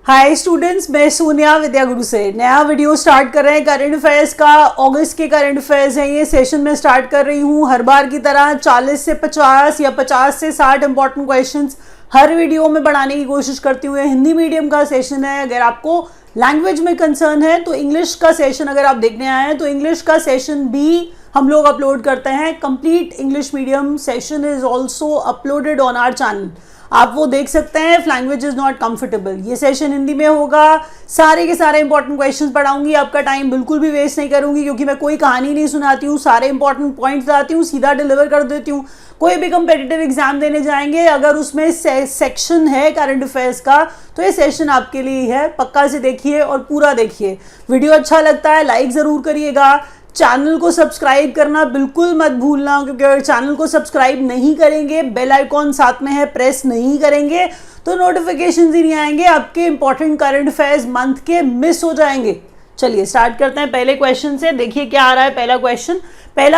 Hi students, मैं सोनिया विद्या गुरु से नया वीडियो स्टार्ट कर रहे हैं करंट अफेयर्स का। अगस्त के करंट अफेयर्स हैं, ये सेशन में स्टार्ट कर रही हूँ। हर बार की तरह 40 से 50 या 50 से 60 इंपॉर्टेंट क्वेश्चंस हर वीडियो में बढ़ाने की कोशिश करती हूँ। हिंदी मीडियम का सेशन है। अगर आपको लैंग्वेज में कंसर्न है तो इंग्लिश का सेशन अगर आप देखने आए हैं तो इंग्लिश का सेशन भी हम लोग अपलोड करते हैं। Complete English medium session is also uploaded on our channel, आप वो देख सकते हैं। If language is not comfortable, ये सेशन हिंदी में होगा। सारे के सारे इंपॉर्टेंट क्वेश्चंस पढ़ाऊंगी, आपका टाइम बिल्कुल भी वेस्ट नहीं करूंगी, क्योंकि मैं कोई कहानी नहीं सुनाती हूँ। सारे इंपॉर्टेंट पॉइंट्स आती हूँ, सीधा डिलीवर कर देती हूँ। कोई भी कंपेटिटिव एग्जाम देने जाएंगे, अगर उसमें सेक्शन है करंट अफेयर्स का तो ये सेशन आपके लिए है। पक्का से देखिए और पूरा देखिए। वीडियो अच्छा लगता है लाइक जरूर करिएगा। चैनल को सब्सक्राइब करना बिल्कुल मत भूलना, क्योंकि अगर चैनल को सब्सक्राइब नहीं करेंगे, बेल आइकॉन साथ में है, प्रेस नहीं करेंगे तो नोटिफिकेशंस ही नहीं आएंगे। आपके इंपॉर्टेंट करंट अफेयर्स मंथ के मिस हो जाएंगे। चलिए स्टार्ट करते हैं पहले क्वेश्चन से। देखिए क्या आ रहा है पहला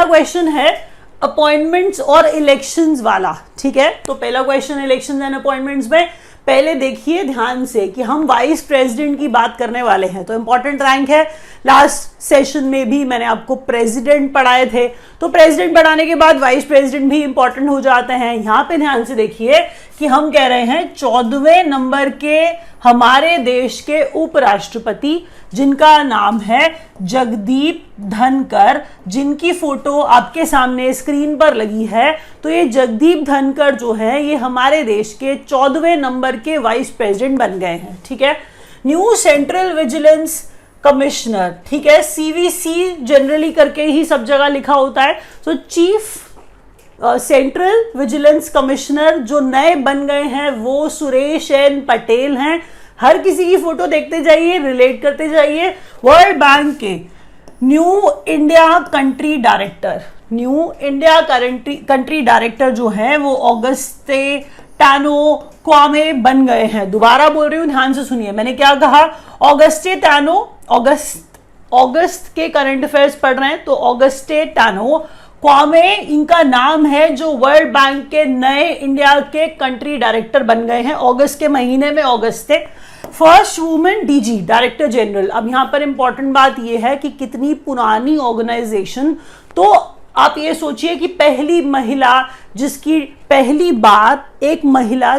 क्वेश्चन है अपॉइंटमेंट्स और इलेक्शंस वाला। ठीक है, तो पहला क्वेश्चन इलेक्शंस एंड अपॉइंटमेंट्स में। पहले देखिए ध्यान से कि हम वाइस प्रेसिडेंट की बात करने वाले हैं, तो इंपॉर्टेंट रैंक है। लास्ट सेशन में भी मैंने आपको प्रेसिडेंट पढ़ाए थे, तो प्रेसिडेंट पढ़ाने के बाद वाइस प्रेसिडेंट भी इंपॉर्टेंट हो जाते हैं। यहाँ पे ध्यान से देखिए कि हम कह रहे हैं 14वें नंबर के हमारे देश के उपराष्ट्रपति, जिनका नाम है जगदीप धनकर, जिनकी फोटो आपके सामने स्क्रीन पर लगी है। तो ये जगदीप धनकर जो है ये हमारे देश के 14वें नंबर के वाइस प्रेसिडेंट बन गए हैं। ठीक है, न्यू सेंट्रल विजिलेंस कमिश्नर, ठीक है, सीवीसी जनरली करके ही सब जगह लिखा होता है। तो चीफ सेंट्रल विजिलेंस कमिश्नर जो नए बन गए हैं वो सुरेश एन पटेल हैं। हर किसी की फोटो देखते जाइए, रिलेट करते जाइए। वर्ल्ड बैंक के न्यू इंडिया कंट्री डायरेक्टर जो है वो ऑगस्टे टैनो क्वामे बन गए हैं। दोबारा बोल रही हूं, ध्यान से सुनिए। मैंने क्या कहा? ऑगस्टे टैनो, अगस्त के करंट अफेयर्स पढ़ रहे हैं तो ऑगस्टे टैनो क्वामे इनका नाम है, जो वर्ल्ड बैंक के नए इंडिया के कंट्री डायरेक्टर बन गए हैं अगस्त के महीने में। Auguste first women DG, director general. अब यहां पर इंपॉर्टेंट बात यह है कि कितनी पुरानी ऑर्गेनाइजेशन, तो आप ये सोचिए कि पहली महिला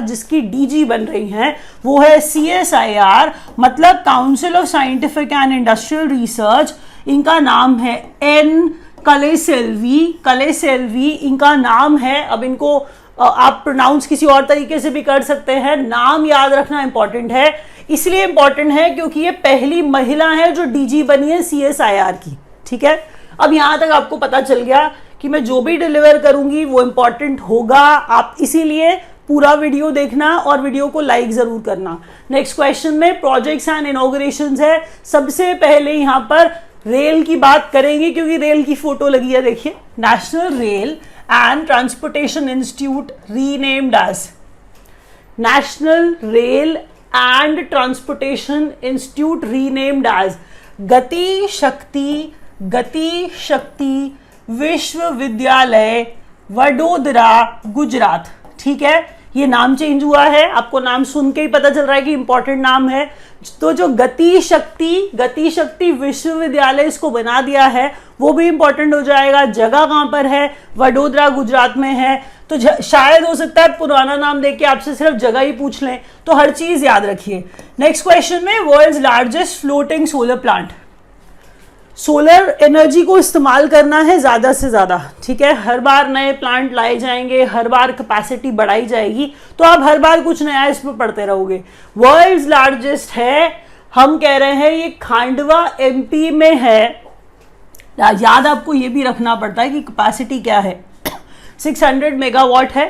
जिसकी डीजी बन रही हैं वो है CSIR, मतलब council of scientific and industrial research. इनका नाम है एन कलेसेल्वी इनका नाम है। अब इनको आप प्रोनाउंस किसी और तरीके से भी कर सकते हैं, नाम याद रखना इंपॉर्टेंट है। इसलिए इंपॉर्टेंट है क्योंकि ये पहली महिला है जो डीजी बनी है CSIR की। ठीक है, अब यहां तक आपको पता चल गया कि मैं जो भी डिलीवर करूंगी वो इंपॉर्टेंट होगा। आप इसीलिए पूरा वीडियो देखना और वीडियो को लाइक जरूर करना। नेक्स्ट क्वेश्चन में प्रोजेक्ट्स एंड इनॉग्रेशंस है। सबसे पहले यहां पर रेल की बात करेंगे, क्योंकि रेल की फोटो लगी है। देखिए, national rail and transportation institute renamed as national rail and transportation institute renamed as Gati Shakti विश्वविद्यालय वडोदरा, गुजरात। ठीक है, ये नाम चेंज हुआ है। आपको नाम सुन के ही पता चल रहा है कि इंपॉर्टेंट नाम है। तो जो गति शक्ति विश्वविद्यालय इसको बना दिया है वो भी इंपॉर्टेंट हो जाएगा। जगह कहां पर है? वडोदरा, गुजरात में है। तो शायद हो सकता है पुराना नाम देके आपसे सिर्फ जगह ही पूछ लें, तो हर चीज याद रखिए। नेक्स्ट क्वेश्चन में world's largest floating solar plant. Solar energy को इस्तेमाल करना है ज्यादा से ज्यादा। ठीक है, हर बार नए प्लांट लाए जाएंगे, हर बार कैपेसिटी बढ़ाई जाएगी, तो आप हर बार कुछ नया इसमें पढ़ते रहोगे। वर्ल्ड्स लार्जेस्ट है, हम कह रहे हैं ये खांडवा MP में है। याद आपको ये भी रखना पड़ता है कि कैपेसिटी क्या है। 600 मेगावाट है,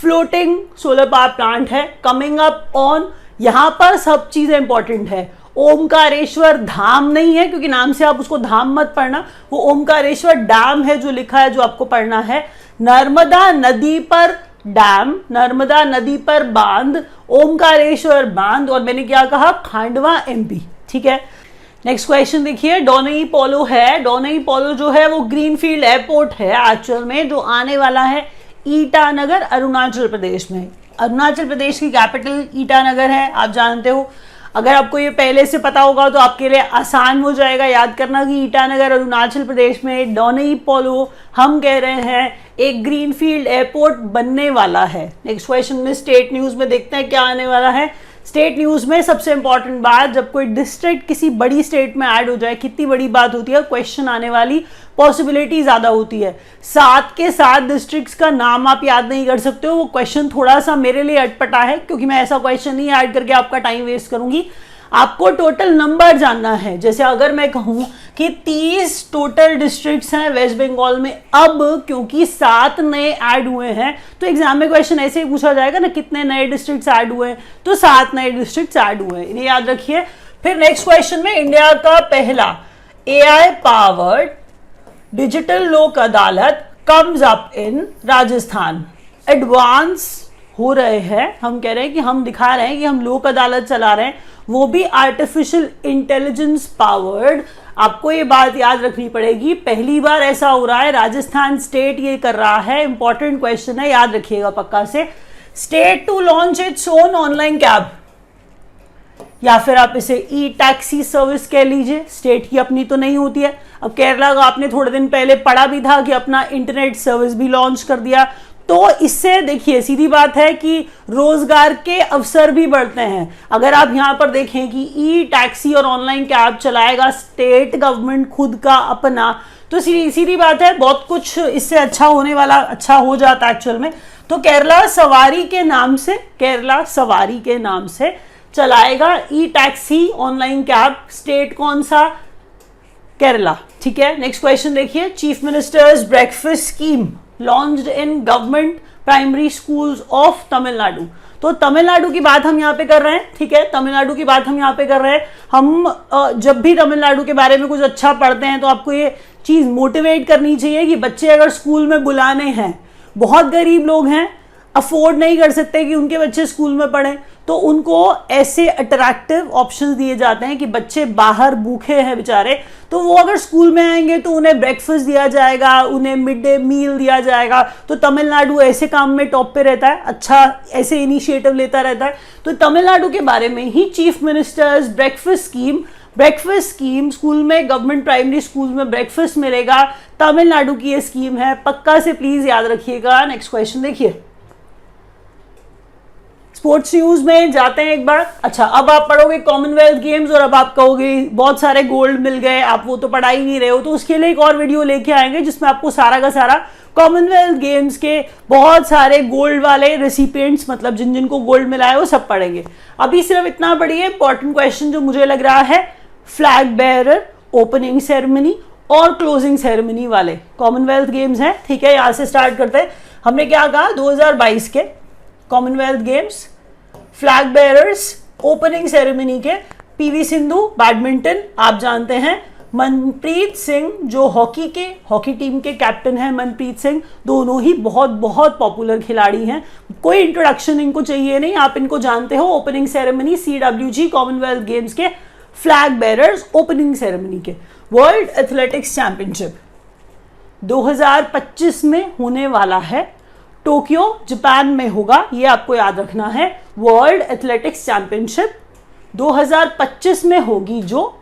फ्लोटिंग सोलर पावर प्लांट है, कमिंग अप ऑन। यहां पर सब चीजें इंपॉर्टेंट है। ओमकारेश्वर धाम नहीं है, क्योंकि नाम से आप उसको धाम मत पढ़ना, वो ओमकारेश्वर डैम है जो लिखा है, जो आपको पढ़ना है। नर्मदा नदी पर डैम, नर्मदा नदी पर बांध, ओमकारेश्वर बांध। और मैंने क्या कहा? खांडवा MP। ठीक है, नेक्स्ट क्वेश्चन देखिए। डोनई पोलो है। डोनई पोलो जो है वो ग्रीनफील्ड एयरपोर्ट है एक्चुअल में, जो आने वाला है ईटानगर, अरुणाचल प्रदेश में। अरुणाचल प्रदेश की कैपिटल ईटानगर है, आप जानते हो। अगर आपको ये पहले से पता होगा तो आपके लिए आसान हो जाएगा याद करना कि ईटानगर अरुणाचल प्रदेश में डोनई पोलो हम कह रहे हैं एक ग्रीनफील्ड एयरपोर्ट बनने वाला है। नेक्स्ट क्वेश्चन में स्टेट न्यूज में देखते हैं क्या आने वाला है। स्टेट न्यूज में सबसे इंपॉर्टेंट बात, जब कोई डिस्ट्रिक्ट किसी बड़ी स्टेट में ऐड हो जाए कितनी बड़ी बात होती है, क्वेश्चन आने वाली पॉसिबिलिटी ज्यादा होती है। 7 के 7 डिस्ट्रिक्ट्स का नाम आप याद नहीं कर सकते हो, वो क्वेश्चन थोड़ा सा मेरे लिए अटपटा है क्योंकि मैं ऐसा क्वेश्चन नहीं ऐड करके आपका टाइम वेस्ट करूंगी। आपको टोटल नंबर जानना है। जैसे अगर मैं कहूं कि 30 टोटल डिस्ट्रिक्ट्स हैं वेस्ट बंगाल में, अब क्योंकि 7 नए ऐड हुए हैं तो एग्जाम में क्वेश्चन ऐसे ही पूछा जाएगा ना, कितने नए डिस्ट्रिक्ट्स ऐड हुए हैं, तो 7 नए डिस्ट्रिक्ट्स ऐड हुए हैं, इन्हें याद रखिए। फिर नेक्स्ट क्वेश्चन में इंडिया का पहला AI पावर्ड डिजिटल लोक अदालत comes up in Rajasthan. Advance हो रहे हैं, हम कह रहे हैं कि हम दिखा रहे हैं कि हम लोक अदालत चला रहे हैं, वो भी आर्टिफिशियल इंटेलिजेंस पावर्ड। आपको ये बात याद रखनी पड़ेगी, पहली बार ऐसा हो रहा है, राजस्थान स्टेट ये कर रहा है। इंपॉर्टेंट क्वेश्चन है, याद रखिएगा पक्का से। State to launch its own online cab, या फिर आप इसे ई टैक्सी सर्विस कह लीजिए। स्टेट की अपनी तो नहीं होती है। अब केरला का आपने थोड़े दिन पहले पढ़ा भी था कि अपना इंटरनेट सर्विस भी लॉन्च कर दिया, तो इससे देखिए सीधी बात है कि रोजगार के अवसर भी बढ़ते हैं। अगर आप यहां पर देखें कि ई टैक्सी और ऑनलाइन कैब चलाएगा स्टेट गवर्नमेंट खुद का अपना, तो सीधी बात है बहुत कुछ इससे अच्छा होने वाला, अच्छा हो जाता है एक्चुअल में। तो केरला सवारी के नाम से चलाएगा ई टैक्सी ऑनलाइन कैब। स्टेट कौन सा? केरला। ठीक है, नेक्स्ट क्वेश्चन देखिए। Chief minister's breakfast scheme launched in government primary schools of Tamil Nadu. तो तमिलनाडु की बात हम यहाँ पे कर रहे हैं। ठीक है, तमिलनाडु की बात हम यहाँ पे कर रहे हैं। हम जब भी तमिलनाडु के बारे में कुछ अच्छा पढ़ते हैं तो आपको ये चीज मोटिवेट करनी चाहिए कि बच्चे अगर स्कूल में बुलाने हैं, बहुत गरीब लोग हैं, अफोर्ड नहीं कर सकते कि उनके बच्चे स्कूल में पढ़ें, तो उनको ऐसे अट्रैक्टिव ऑप्शंस दिए जाते हैं कि बच्चे बाहर भूखे हैं बेचारे, तो वो अगर स्कूल में आएंगे तो उन्हें ब्रेकफास्ट दिया जाएगा, उन्हें मिड डे मील दिया जाएगा। तो तमिलनाडु ऐसे काम में टॉप पे रहता है, अच्छा ऐसे इनिशिएटिव लेता रहता है। तो तमिलनाडु के बारे में ही chief minister's breakfast scheme, school में गवर्नमेंट प्राइमरी स्कूल में ब्रेकफास्ट मिलेगा, तमिलनाडु की ये स्कीम है, पक्का से प्लीज याद रखिएगा। नेक्स्ट क्वेश्चन देखिए। स्पोर्ट्स न्यूज में जाते हैं एक बार। अच्छा, अब आप पढ़ोगे कॉमनवेल्थ गेम्स और अब आप कहोगे बहुत सारे गोल्ड मिल गए, आप वो तो पढ़ा ही नहीं रहे हो, तो उसके लिए एक और वीडियो लेके आएंगे जिसमें आपको सारा का सारा कॉमनवेल्थ गेम्स के बहुत सारे गोल्ड वाले रेसिपिएंट्स, मतलब जिन जिनको गोल्ड मिला है वो सब पढ़ेंगे। अभी सिर्फ इतना पढ़िए। इंपॉर्टेंट क्वेश्चन जो मुझे लग रहा है, फ्लैग बेयरर, ओपनिंग सेरेमनी और क्लोजिंग सेरेमनी वाले कॉमनवेल्थ गेम्स हैं। ठीक है, यहां से स्टार्ट करते हैं। हमने क्या कहा, 2022 के Commonwealth games, flag bearers, opening ceremony के पीवी सिंधु बैडमिंटन आप जानते हैं, मनप्रीत सिंह जो हॉकी टीम के कैप्टन हैं, मनप्रीत सिंह, दोनों ही बहुत बहुत पॉपुलर खिलाड़ी हैं, कोई इंट्रोडक्शन इनको चाहिए नहीं, आप इनको जानते हो। Opening ceremony CWG Commonwealth games के फ्लैग बेयरर्स, ओपनिंग सेरेमनी के। वर्ल्ड एथलेटिक्स चैंपियनशिप 2025 में होने वाला है, टोक्यो जापान में होगा, ये आपको याद रखना है। वर्ल्ड एथलेटिक्स चैंपियनशिप 2025 में होगी, जो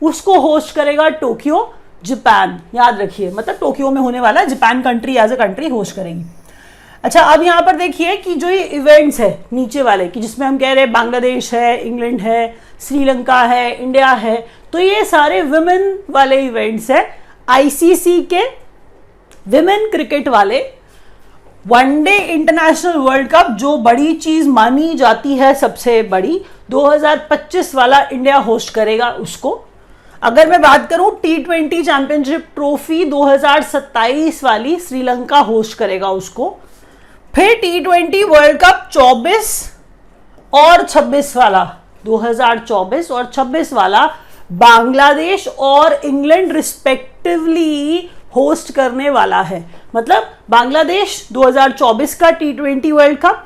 उसको होस्ट करेगा टोक्यो जापान, याद रखिए, मतलब टोक्यो में होने वाला है, Japan country as a country host करेगी। अच्छा, अब यहां पर देखिए कि जो ये इवेंट्स है नीचे वाले की, जिसमें हम कह रहे हैं बांग्लादेश है, इंग्लैंड है, श्रीलंका है, इंडिया है, तो ये सारे विमेन वाले इवेंट्स है। ICC के विमेन क्रिकेट वाले, वनडे इंटरनेशनल वर्ल्ड कप जो बड़ी चीज मानी जाती है, सबसे बड़ी, 2025 वाला इंडिया होस्ट करेगा उसको। अगर मैं बात करूं T20 चैंपियनशिप ट्रॉफी 2027 वाली, श्रीलंका होस्ट करेगा उसको। फिर T20 वर्ल्ड कप 24 और 26 वाला, 2024 और 26 वाला बांग्लादेश और इंग्लैंड रिस्पेक्टिवली होस्ट करने वाला है। मतलब बांग्लादेश 2024 का T20 वर्ल्ड कप,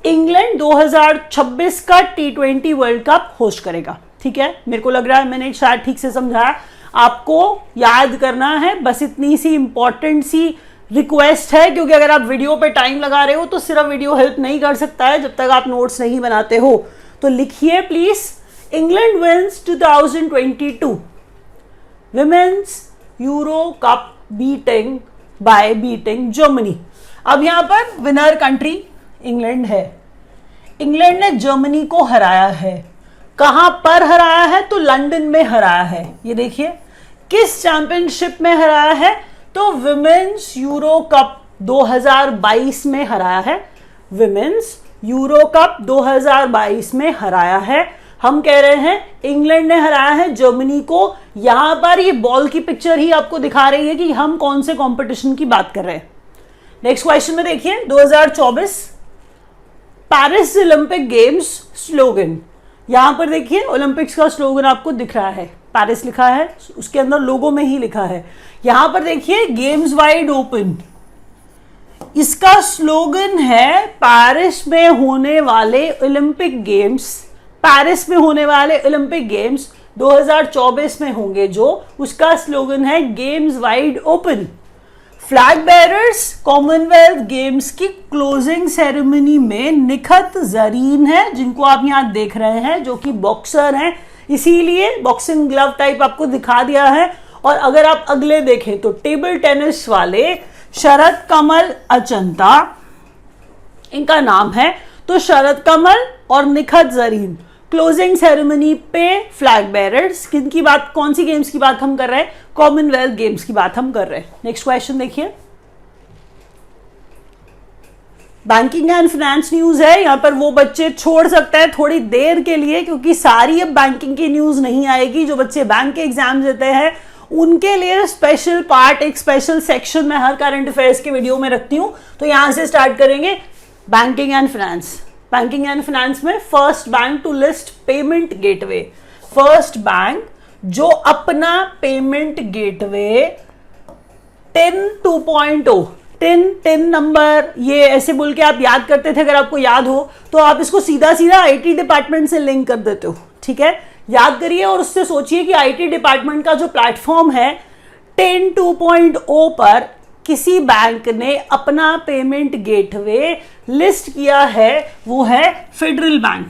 इंग्लैंड 2026 का T20 वर्ल्ड कप होस्ट करेगा। ठीक है, मेरे को लग रहा है मैंने शायद ठीक से समझाया, आपको याद करना है, बस इतनी सी इंपॉर्टेंट सी रिक्वेस्ट है, क्योंकि अगर आप वीडियो पे टाइम लगा रहे हो तो सिर्फ वीडियो हेल्प नहीं कर सकता है जब तक आप नोट्स नहीं बनाते हो। तो लिखिए please, England wins 2022 women's Euro cup beating Germany. अब यहां पर विनर कंट्री इंग्लैंड है। इंग्लैंड ने जर्मनी को हराया है। कहां पर हराया है? तो लंदन में हराया है। ये देखिए किस चैंपियनशिप में हराया है? तो विमेन्स यूरो कप 2022 में हराया है। विमेन्स यूरो कप 2022 में हराया है। हम कह रहे हैं इंग्लैंड ने हराया है जर्मनी को। यहां पर ये बॉल की पिक्चर ही आपको दिखा रही है कि हम कौन से कंपटीशन की बात कर रहे हैं। नेक्स्ट क्वेश्चन में देखिए 2024 पेरिस ओलंपिक गेम्स स्लोगन। यहां पर देखिए ओलंपिक्स का स्लोगन आपको दिख रहा है, पेरिस लिखा है, उसके अंदर लोगो में ही लिखा है। यहां पर देखिए गेम्स वाइड ओपन, इसका स्लोगन है पेरिस में होने वाले ओलंपिक गेम्स। पेरिस में होने वाले ओलंपिक गेम्स 2024 में होंगे जो, उसका स्लोगन है games wide open. Flag bearers Commonwealth games की क्लोजिंग सेरेमनी में निखत जरीन है, जिनको आप यहां देख रहे हैं, जो कि बॉक्सर हैं, इसीलिए बॉक्सिंग ग्लव टाइप आपको दिखा दिया है। और अगर आप अगले देखें तो टेबल टेनिस वाले शरद कमल अचंता इनका नाम है। तो शरद कमल और निखत जरीन क्लोजिंग सेरेमनी पे फ्लैग बेयरर्स, किनकी बात, कौन सी गेम्स की बात हम कर रहे हैं? कॉमनवेल्थ गेम्स की बात हम कर रहे हैं। नेक्स्ट क्वेश्चन देखिए, बैंकिंग एंड फाइनेंस न्यूज है। यहां पर वो बच्चे छोड़ सकते हैं थोड़ी देर के लिए, क्योंकि सारी अब बैंकिंग की न्यूज नहीं आएगी। जो बच्चे बैंक के एग्जाम देते हैं उनके लिए स्पेशल पार्ट, एक स्पेशल सेक्शन मैं हर करंट अफेयर्स के वीडियो में रखती हूं। तो यहां से स्टार्ट करेंगे banking and finance. Banking and finance में first bank to list payment gateway, first bank जो अपना पेमेंट गेटवे 10 2.0 10 नंबर, ये ऐसे बोल के आप याद करते थे, अगर आपको याद हो तो आप इसको सीधा सीधा आईटी डिपार्टमेंट से लिंक कर देते हो। ठीक है, याद करिए और उससे सोचिए कि आईटी डिपार्टमेंट का जो प्लेटफॉर्म है 10 2.0 पर किसी बैंक ने अपना पेमेंट गेटवे लिस्ट किया है, वो है फेडरल बैंक।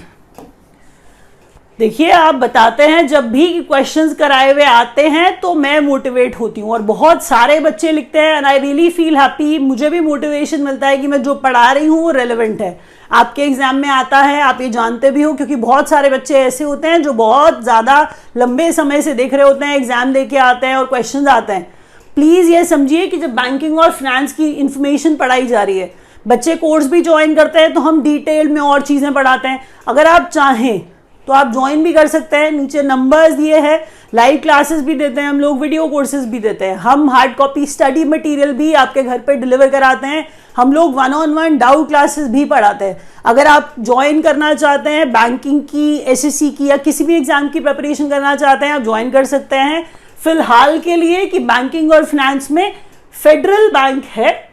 देखिए आप बताते हैं जब भी क्वेश्चंस कराए हुए आते हैं तो मैं मोटिवेट होती हूँ, और बहुत सारे बच्चे लिखते हैं and I really feel happy. मुझे भी मोटिवेशन मिलता है कि मैं जो पढ़ा रही हूँ वो रेलेवेंट है, आपके एग्जाम में आता है, आप ये जानते भी हो, क्योंकि बहुत सारे बच्चे ऐसे होते हैं जो बहुत ज्यादा लंबे समय से देख रहे होते हैं, एग्जाम देके आते हैं और क्वेश्चन आते हैं। प्लीज ये समझिए कि जब बैंकिंग और फाइनेंस की इंफॉर्मेशन पढ़ाई जा रही है, बच्चे कोर्स भी ज्वाइन करते हैं तो हम डिटेल में और चीजें पढ़ाते हैं। अगर आप चाहें तो आप ज्वाइन भी कर सकते हैं, नीचे नंबर्स दिए हैं, लाइव क्लासेस भी देते हैं हम लोग, वीडियो कोर्सेज भी देते हैं, हम हार्ड कॉपी स्टडी मटेरियल भी आपके घर पे डिलीवर कराते हैं, हम लोग 1-on-1 डाउट क्लासेस भी पढ़ाते हैं। अगर आप ज्वाइन करना चाहते हैं, बैंकिंग की, एसएससी की या किसी भी एग्जाम की प्रिपरेशन करना चाहते हैं, आप ज्वाइन कर सकते हैं। फिलहाल के लिए कि बैंकिंग और फाइनेंस में फेडरल बैंक है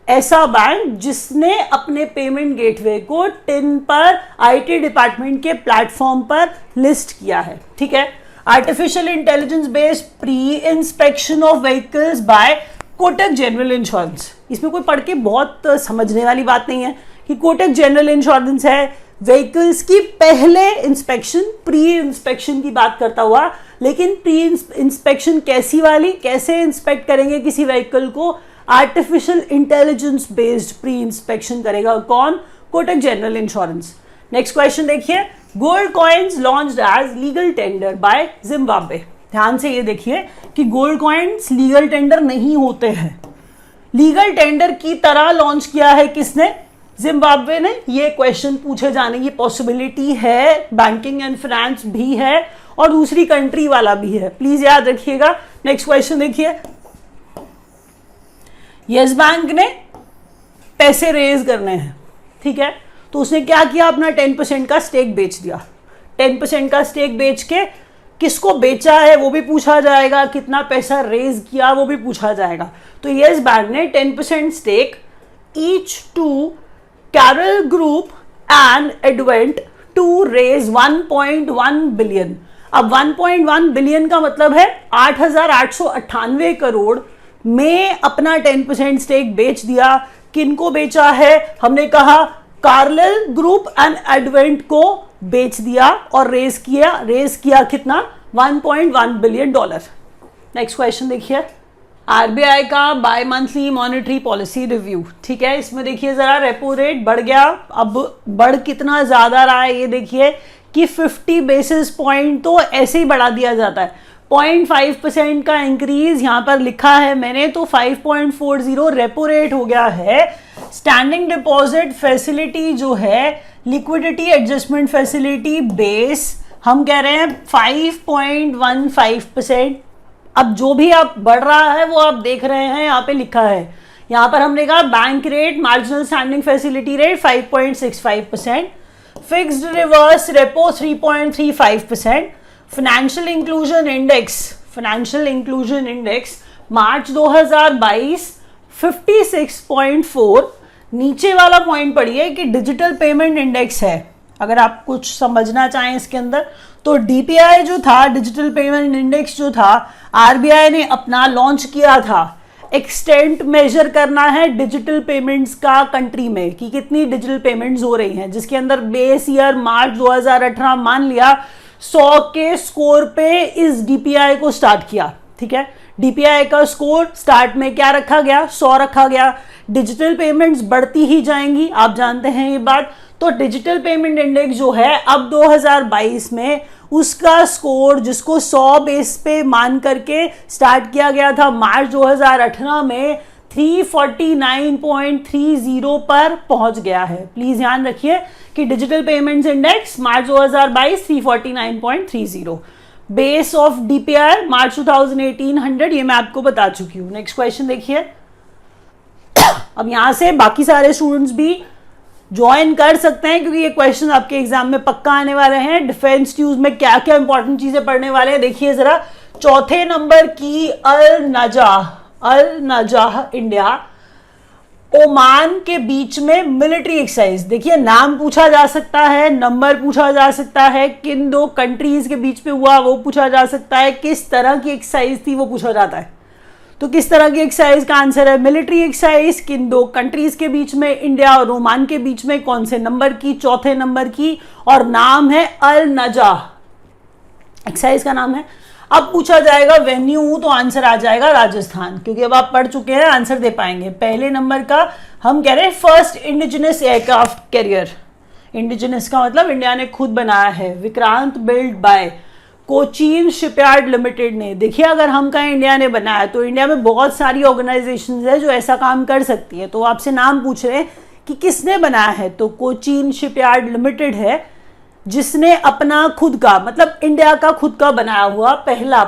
ऐसा बैंक जिसने अपने पेमेंट गेटवे को 10 पर आईटी डिपार्टमेंट के प्लेटफॉर्म पर लिस्ट किया है। ठीक है, artificial intelligence based pre inspection of vehicles by Kotak general insurance. इसमें कोई पढ़ के बहुत समझने वाली बात नहीं है कि कोटक जनरल इंश्योरेंस है व्हीकल्स की पहले इंस्पेक्शन, प्री इंस्पेक्शन की बात करता हुआ, लेकिन प्री इंस्पेक्शन कैसी वाली, कैसे इंस्पेक्ट करेंगे किसी व्हीकल को? Artificial intelligence based pre inspection करेगा कौन? Kotak general insurance. Next question देखिए, gold coins launched as legal tender by Zimbabwe. ध्यान से ये देखिए कि गोल्ड कॉइन्स लीगल टेंडर नहीं होते हैं, लीगल टेंडर की तरह लॉन्च किया है किसने? जिम्बाब्वे ने। ये क्वेश्चन पूछे जाने की पॉसिबिलिटी है, बैंकिंग एंड फाइनेंस भी है और दूसरी कंट्री वाला भी है, प्लीज याद रखिएगा। नेक्स्ट क्वेश्चन देखिए, यस बैंक ने पैसे रेज करने हैं, ठीक है, तो उसने क्या किया? अपना 10% का स्टेक बेच दिया। 10% का स्टेक बेच के किसको बेचा है वो भी पूछा जाएगा, कितना पैसा रेज किया वो भी पूछा जाएगा। तो यस बैंक ने 10% stake each to Carlyle group and Advent to raise 1.1 billion. अब 1.1 बिलियन का मतलब है 8,898 करोड़ में अपना 10% स्टेक बेच दिया। किनको बेचा है? हमने कहा कार्लिल ग्रुप एंड एडवेंट को बेच दिया और रेज किया कितना, $1.1 बिलियन। नेक्स्ट क्वेश्चन देखिए, आरबीआई का bimonthly monetary policy review. ठीक है, इसमें देखिए जरा रेपो रेट बढ़ गया, अब बढ़ कितना ज्यादा रहा है ये देखिए कि 50 बेसिस पॉइंट तो ऐसे ही बढ़ा दिया जाता है। 0.5% का इंक्रीज यहां पर लिखा है मैंने, तो 5.40 रेपो रेट हो गया है। स्टैंडिंग डिपॉजिट फैसिलिटी जो है, लिक्विडिटी एडजस्टमेंट फैसिलिटी बेस हम कह रहे हैं 5.15%। अब जो भी आप बढ़ रहा है वो आप देख रहे हैं, यहाँ पे लिखा है, यहाँ पर हमने कहा bank rate marginal standing facility rate 5.65%, fixed reverse repo 3.35%, financial inclusion index March 2022 56.4। नीचे वाला पॉइंट पढ़िए कि डिजिटल पेमेंट इंडेक्स है, अगर आप कुछ समझना चाहें इसके अंदर तो डीपीआई जो था, डिजिटल पेमेंट इंडेक्स जो था, आरबीआई ने अपना लॉन्च किया था। एक्सटेंट मेजर करना है डिजिटल पेमेंट्स का कंट्री में कि कितनी डिजिटल पेमेंट्स हो रही हैं, जिसके अंदर बेस ईयर मार्च 2018 मान लिया 100 के स्कोर पे इस डीपीआई को स्टार्ट किया। ठीक है, डीपीआई का स्कोर स्टार्ट में क्या रखा गया, 100 रखा गया। डिजिटल पेमेंट्स बढ़ती ही जाएंगी, आप जानते हैं ये बात। तो डिजिटल पेमेंट इंडेक्स जो है अब 2022 में उसका स्कोर, जिसको 100 बेस पे मान करके स्टार्ट किया गया था मार्च 2018 में, 349.30 पर पहुंच गया है। प्लीज ध्यान रखिए कि digital payments index March 2022 349.30, base of DPI March 2018 100, ये मैं आपको बता चुकी हूं। नेक्स्ट क्वेश्चन देखिए, अब यहां से बाकी सारे स्टूडेंट्स भी ज्वाइन कर सकते हैं क्योंकि ये क्वेश्चन आपके एग्जाम में पक्का आने वाले हैं। डिफेंस न्यूज में क्या क्या इंपॉर्टेंट चीजें पढ़ने वाले हैं देखिए जरा। चौथे नंबर की अल नजाह इंडिया ओमान के बीच में मिलिट्री एक्सरसाइज। देखिए नाम पूछा जा सकता है, नंबर पूछा जा सकता है, किन दो कंट्रीज के बीच में हुआ वो पूछा जा सकता है, किस तरह की एक्सरसाइज थी वो पूछा जाता है। तो किस तरह की एक्सरसाइज का आंसर है मिलिट्री एक्सरसाइज, किन दो कंट्रीज के बीच में, इंडिया और ओमान के बीच में, कौन से नंबर की, चौथे नंबर की, और नाम है अल नजाह, एक्सरसाइज का नाम है। अब पूछा जाएगा वेन्यू, तो आंसर आ जाएगा राजस्थान, क्योंकि अब आप पढ़ चुके हैं आंसर दे पाएंगे। पहले नंबर का हम कह रहे हैं first indigenous aircraft carrier, indigenous का मतलब इंडिया ने खुद बनाया है, Vikrant build by Cochin shipyard limited ने। देखिए अगर हम कहें इंडिया ने बनाया तो इंडिया में बहुत सारी ऑर्गेनाइजेशंस है जो ऐसा काम कर सकती है, तो आपसे नाम पूछ रहे हैं कि किसने बनाया है, तो कोचीन शिपयार्ड लिमिटेड है जिसने अपना खुद का, मतलब इंडिया का खुद का बनाया हुआ पहला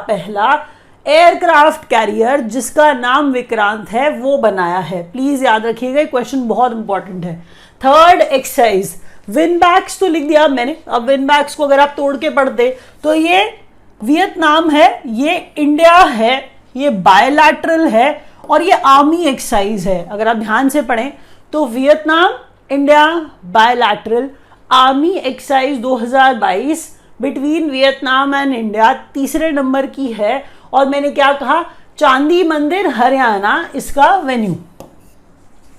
एयरक्राफ्ट कैरियर जिसका नाम विक्रांत है वो बनाया है। प्लीज याद रखिएगा, क्वेश्चन बहुत इंपॉर्टेंट है। थर्ड एक्सरसाइज विनबैक्स तो लिख दिया मैंने, अब विनबैक्स को अगर आप तोड़ के पढ़ते तो ये वियतनाम है, ये इंडिया है, ये बायलैटरल है और ये आर्मी एक्सरसाइज है। अगर आप ध्यान से पढ़ें तो Vietnam, India, bilateral, army exercise 2022 between Vietnam and India तीसरे नंबर की है। और मैंने क्या कहा, चांदी मंदिर हरियाणा इसका वेन्यू।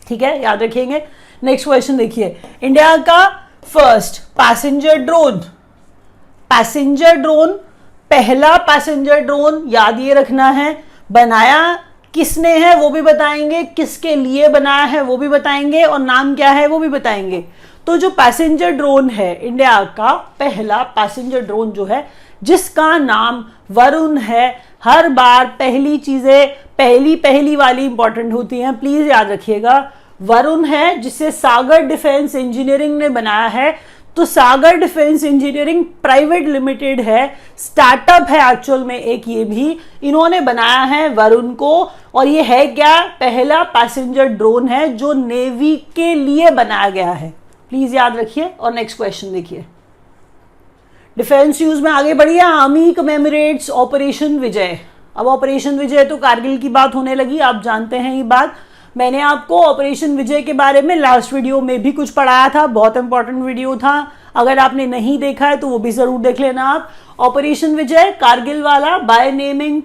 ठीक है, याद रखेंगे। नेक्स्ट क्वेश्चन देखिए, इंडिया का फर्स्ट पैसेंजर ड्रोन, पहला पैसेंजर ड्रोन, याद ये रखना है, बनाया किसने है वो भी बताएंगे, किसके लिए बनाया है वो भी बताएंगे, और नाम क्या है वो भी बताएंगे। तो जो पैसेंजर ड्रोन है, इंडिया का पहला पैसेंजर ड्रोन जो है जिसका नाम वरुण है। हर बार पहली चीजें पहली वाली इंपॉर्टेंट होती हैं, प्लीज याद रखिएगा। वरुण है जिसे सागर डिफेंस इंजीनियरिंग ने बनाया है, तो सागर डिफेंस इंजीनियरिंग प्राइवेट लिमिटेड है, स्टार्टअप है एक्चुअल में एक, ये भी इन्होंने बनाया है वरुण को। और ये है क्या, पहला पैसेंजर ड्रोन है जो नेवी के लिए बनाया गया है, प्लीज याद रखिए। और नेक्स्ट क्वेश्चन देखिए, डिफेंस न्यूज में आगे बढ़िए। आर्मी कमेमोरेट्स ऑपरेशन विजय। अब ऑपरेशन विजय तो कारगिल की बात होने लगी, आप जानते हैं ये बात। मैंने आपको ऑपरेशन विजय के बारे में लास्ट वीडियो में भी कुछ पढ़ाया था, बहुत इंपॉर्टेंट वीडियो था। अगर आपने नहीं देखा है तो वो भी जरूर देख लेना आप। ऑपरेशन विजय कारगिल वाला, बाय नेमिंग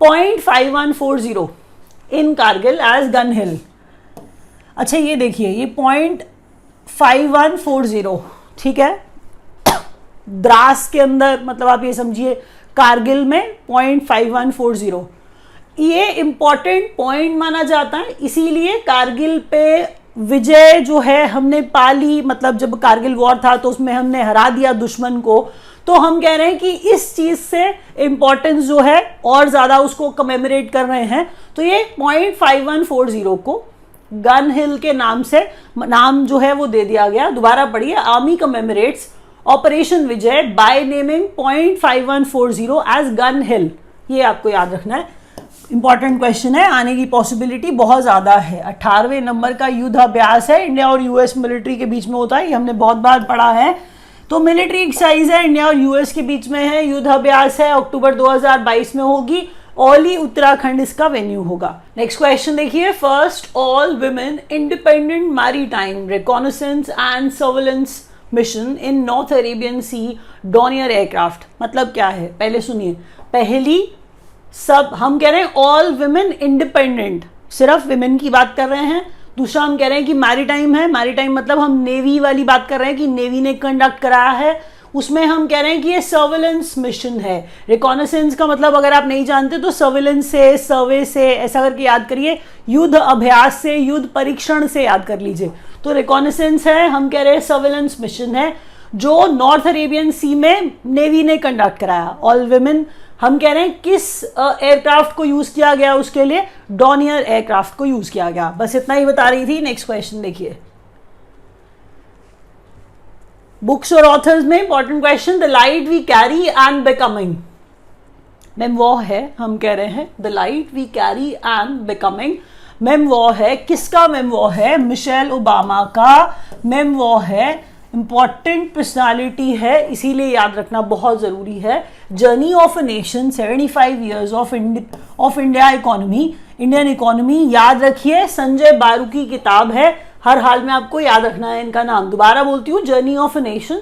.5140 इन कारगिल एज गन हिल। अच्छा ये देखिए, ये .5140, ठीक है, द्रास के अंदर, मतलब आप ये समझिए कारगिल में .5140, ये इंपॉर्टेंट पॉइंट माना जाता है। इसीलिए कारगिल पे विजय जो है हमने पा ली, मतलब जब कारगिल वॉर था तो उसमें हमने हरा दिया दुश्मन को, तो हम कह रहे हैं कि इस चीज से इंपॉर्टेंस जो है और ज्यादा उसको कमेमोरेट कर रहे हैं। तो ये .5140 को गन हिल के नाम से नाम जो है वो दे दिया गया। दोबारा पढ़िए, आर्मी कमेमोरेट्स ऑपरेशन विजय बाय नेमिंग .5140 एज गन हिल। ये आपको याद रखना है, इंपॉर्टेंट क्वेश्चन है, आने की पॉसिबिलिटी बहुत ज्यादा है। 18वें नंबर का युद्ध अभ्यास है, इंडिया और यूएस मिलिट्री के बीच में होता है, ये हमने बहुत बार पढ़ा है। तो मिलिट्री एक्सरसाइज है, इंडिया और यूएस के बीच में है, युद्ध अभ्यास है, अक्टूबर 2022 में होगी, ओली उत्तराखंड इसका वेन्यू होगा। नेक्स्ट क्वेश्चन देखिए, first all women independent maritime reconnaissance and surveillance mission in North Arabian Sea Dornier aircraft, मतलब क्या है पहले सुनिए। पहली, सब हम कह रहे हैं ऑल वुमेन इंडिपेंडेंट, सिर्फ विमेन की बात कर रहे हैं। दूसरा हम कह रहे हैं कि मैरीटाइम है, मैरीटाइम मतलब हम नेवी वाली बात कर रहे हैं कि नेवी ने कंडक्ट कराया है, उसमें हम कह रहे हैं कि ये सर्वेलेंस मिशन है। रिकॉनेसेंस का मतलब अगर आप नहीं जानते तो सर्वेलेंस से, सर्वे से, ऐसा करके याद करिए, युद्ध अभ्यास से, युद्ध परीक्षण से याद कर लीजिए। तो रिकॉनेसेंस है, हम कह रहे हैं सर्वेलेंस मिशन है जो नॉर्थ अरेबियन सी में नेवी ने कंडक्ट कराया। ऑल वुमेन हम कह रहे हैं किस एयरक्राफ्ट को यूज किया गया, उसके लिए डॉनियर एयरक्राफ्ट को यूज किया गया। बस इतना ही बता रही थी। नेक्स्ट क्वेश्चन देखिए, बुक्स और ऑथर्स में important question, The Light We Carry and Becoming, ma'am वो है, हम कह रहे हैं The Light We Carry and Becoming, ma'am वो है, किसका मैम वो है, मिशेल ओबामा का मैम वो है, इंपॉर्टेंट पर्सनालिटी है, इसीलिए याद रखना बहुत जरूरी है। Journey of a nation 75 years of India economy, Indian economy, याद रखिए संजय बारू की किताब है, हर हाल में आपको याद रखना है इनका नाम। दोबारा बोलती हूँ, journey of a nation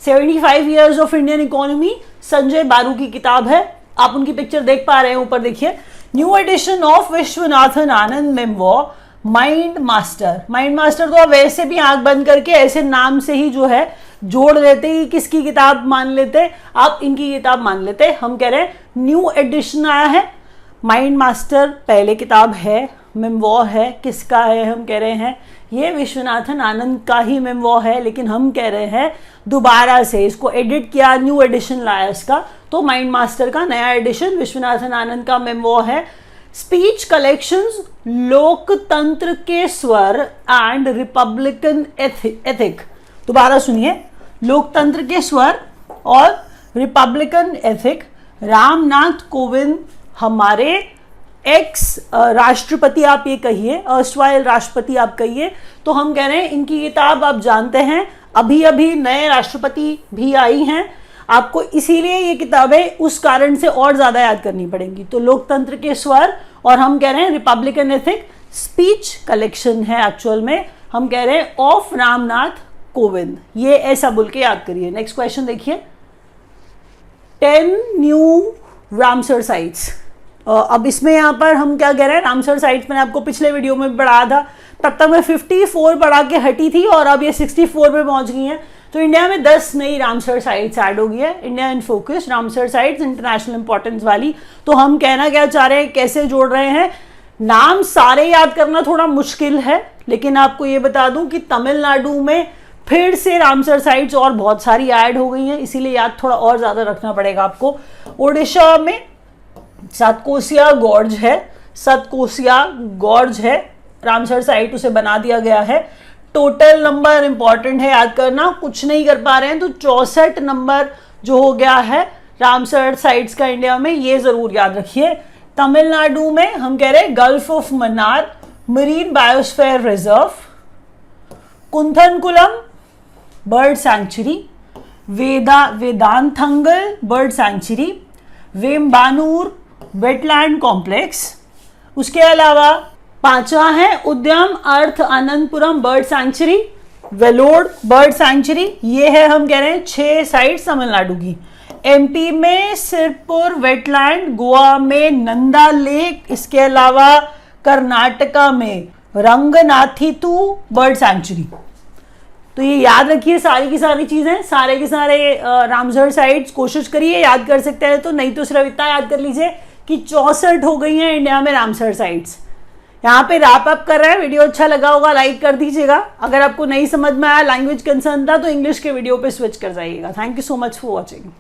75 years of Indian economy, Sanjay बारू की किताब है। आप उनकी पिक्चर देख पा रहे हैं ऊपर, देखिए, new edition of Viswanathan Anand memoir Mind Master. Mind Master तो आप वैसे भी आंख बंद करके ऐसे नाम से ही जो है जोड़ लेते ही किसकी किताब मान लेते, आप इनकी किताब मान लेते। हम कह रहे हैं न्यू एडिशन आया है, माइंड मास्टर पहले किताब है, मेमोर है, किसका है, हम कह रहे हैं ये विश्वनाथन आनंद का ही मेमोर है, लेकिन हम कह रहे हैं दोबारा से इसको एडिट किया, न्यू एडिशन लाया इसका, तो माइंड मास्टर का नया एडिशन विश्वनाथन आनंद का मेमोर है। स्पीच कलेक्शंस, लोकतंत्र के स्वर एंड रिपब्लिकन एथिक, दोबारा सुनिए, लोकतंत्र के स्वर और रिपब्लिकन एथिक, रामनाथ कोविंद हमारे एक्स राष्ट्रपति आप ये कहिए, अर्स्टवाइल राष्ट्रपति आप कहिए, तो हम कह रहे हैं इनकी किताब आप जानते हैं, अभी अभी नए राष्ट्रपति भी आई हैं, आपको इसीलिए ये किताबें उस कारण से और ज्यादा याद करनी पड़ेंगी। तो लोकतंत्र के स्वर और हम कह रहे हैं रिपब्लिकन एथिक, स्पीच कलेक्शन है एक्चुअल में, हम कह रहे हैं ऑफ रामनाथ कोविंद, ये ऐसा बोल के याद करिए। नेक्स्ट क्वेश्चन देखिए, 10 न्यू रामसर साइट्स। अब इसमें यहाँ पर हम क्या कह रहे हैं, रामसर साइट्स मैंने आपको पिछले वीडियो में पढ़ाया था, तब तक मैं 54 पढ़ा के हटी थी और अब ये 64 पे पहुंच गई हैं। तो इंडिया में 10 नई रामसर साइट्स ऐड हो गई है, India in focus Ramsar sites international importance वाली। तो हम कहना क्या चाह रहे हैं, कैसे जोड़ रहे हैं, नाम सारे याद करना थोड़ा मुश्किल है, लेकिन आपको ये बता दूं कि तमिलनाडु में फिर से रामसर साइट्स और बहुत सारी ऐड हो गई हैं, इसीलिए याद थोड़ा और ज्यादा रखना पड़ेगा आपको। ओडिशा में सतकोसिया गॉर्ज है, सतकोसिया गॉर्ज है रामसर साइट, उसे बना दिया गया है। टोटल नंबर इंपॉर्टेंट है याद करना, कुछ नहीं कर पा रहे हैं तो 64 नंबर जो हो गया है रामसर साइट्स का इंडिया में, ये जरूर याद रखिए। तमिलनाडु में हम कह रहे हैं Gulf of Mannar marine biosphere reserve, Koonthankulam bird sanctuary, Vedanthangal bird sanctuary, Vembannur wetland complex, उसके अलावा पांचवा है Udayamarthandapuram bird sanctuary, Vellode bird sanctuary, ये है हम कह रहे हैं 6 साइट्स तमिलनाडु की। एमपी में सिरपुर वेटलैंड, गोवा में नंदा लेक, इसके अलावा कर्नाटका में रंगनाथितु बर्ड सैंक्चुरी। तो ये याद रखिए सारी की सारी चीज़ें, सारे के सारे रामसर साइट्स कोशिश करिए याद कर सकते हैं तो, नहीं तो सिर्फ इतना याद कर लीजिए कि 64 हो गई हैं इंडिया में रामसर साइट्स। यहाँ पे रैप अप कर रहे हैं। वीडियो अच्छा लगा होगा लाइक कर दीजिएगा। अगर आपको नहीं समझ में आया, लैंग्वेज कंसर्न था, तो इंग्लिश के वीडियो पे स्विच कर जाइएगा। Thank you so much for watching.